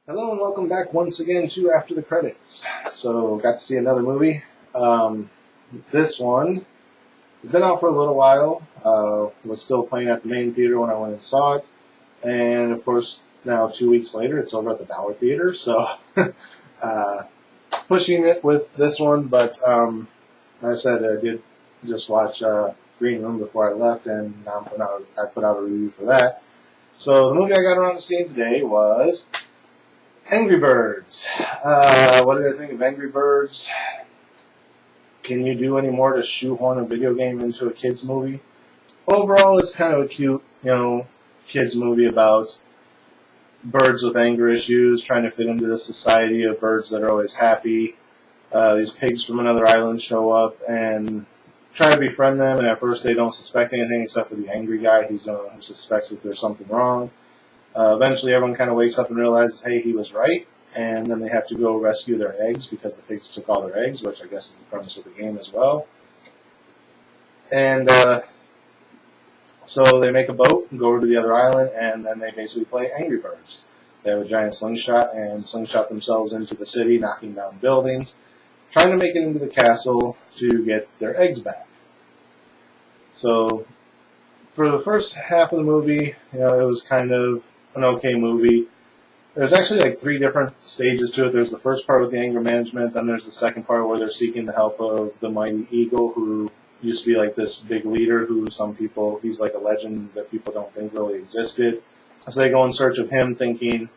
Hello and welcome back once again to After the Credits. So, got to see another movie. This one has been out for a little while. Was still playing at the main theater when I went and saw it. And of course, now 2 weeks later, it's over at the Dollar Theater. So, pushing it with this one. But, like I said, I did just watch Green Room before I left, and now I put out a review for that. So, the movie I got around to seeing today was Angry Birds. What did I think of Angry Birds? Can you do any more to shoehorn a video game into a kids movie? Overall, it's kind of a cute, kids movie about birds with anger issues trying to fit into the society of birds that are always happy. These pigs from another island show up and try to befriend them, and at first they don't suspect anything except for the angry guy. He's the one who suspects that there's something wrong. Eventually everyone kind of wakes up and realizes, hey, he was right, and then they have to go rescue their eggs because the pigs took all their eggs, which I guess is the premise of the game as well. And so they make a boat and go over to the other island, and then they basically play Angry Birds. They have a giant slingshot and slingshot themselves into the city, knocking down buildings, trying to make it into the castle to get their eggs back. So for the first half of the movie, it was kind of an okay movie. There's actually like 3 different stages to it. There's the first part with the anger management, then there's the second part where they're seeking the help of the mighty eagle, who used to be like this big leader who he's like a legend that people don't think really existed. So they go in search of him thinking,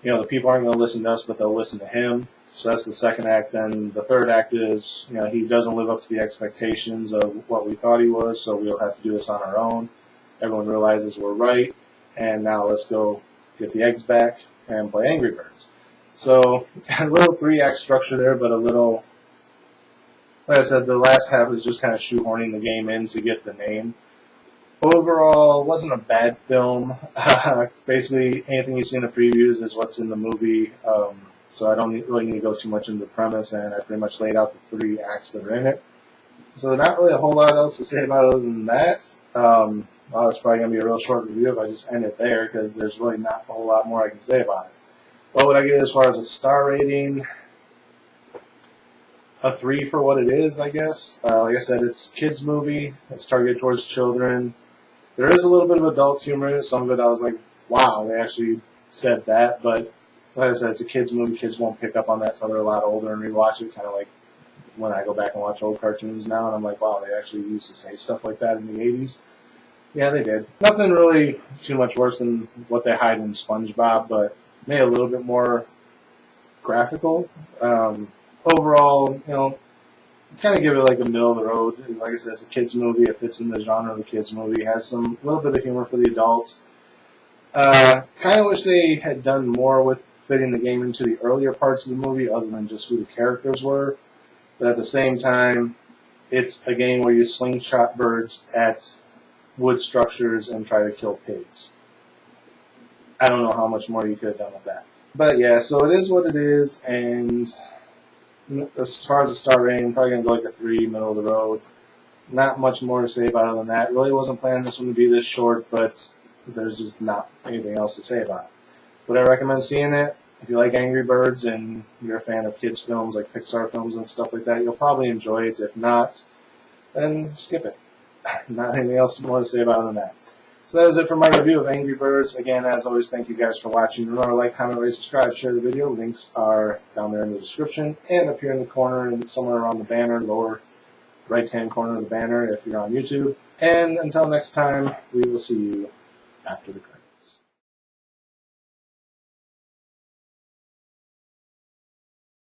the people aren't going to listen to us, but they'll listen to him. So that's the second act. Then the third act is, he doesn't live up to the expectations of what we thought he was, so we'll have to do this on our own. Everyone realizes we're right, and now let's go get the eggs back and play Angry Birds. So, a little 3-act structure there, but a little, like I said, the last half is just kind of shoehorning the game in to get the name. Overall, it wasn't a bad film. Basically, anything you see in the previews is what's in the movie, so I don't really need to go too much into the premise, and I pretty much laid out the 3 acts that are in it. So not really a whole lot else to say about it other than that. Well, it's probably going to be a real short review if I just end it there, because there's really not a whole lot more I can say about it. What would I give as far as a star rating? A 3 for what it is, I guess. Like I said, it's a kids' movie. It's targeted towards children. There is a little bit of adult humor in it. Some of it I was like, wow, they actually said that. But like I said, it's a kids' movie. Kids won't pick up on that until they're a lot older and rewatch it, kind of like when I go back and watch old cartoons now, and I'm like, wow, they actually used to say stuff like that in the 80s. Yeah, they did. Nothing really too much worse than what they hide in SpongeBob, but made it a little bit more graphical. Overall, kind of give it like a middle of the road. Like I said, it's a kids movie. It fits in the genre of a kids movie. It has some little bit of humor for the adults. Kind of wish they had done more with fitting the game into the earlier parts of the movie, other than just who the characters were. But at the same time, it's a game where you slingshot birds at wood structures and try to kill pigs. I don't know how much more you could have done with that. But yeah, so it is what it is, and as far as the star rating, I'm probably going to go like a 3, middle of the road. Not much more to say about it other than that. Really wasn't planning this one to be this short, but there's just not anything else to say about it. Would I recommend seeing it? If you like Angry Birds and you're a fan of kids films like Pixar films and stuff like that, you'll probably enjoy it. If not, then skip it. Not anything else more to say about it than that. So that was it for my review of Angry Birds. Again, as always, thank you guys for watching. Remember to like, comment, rate, subscribe, share the video. Links are down there in the description and up here in the corner and somewhere around the banner, lower right-hand corner of the banner if you're on YouTube. And until next time, we will see you after the credits.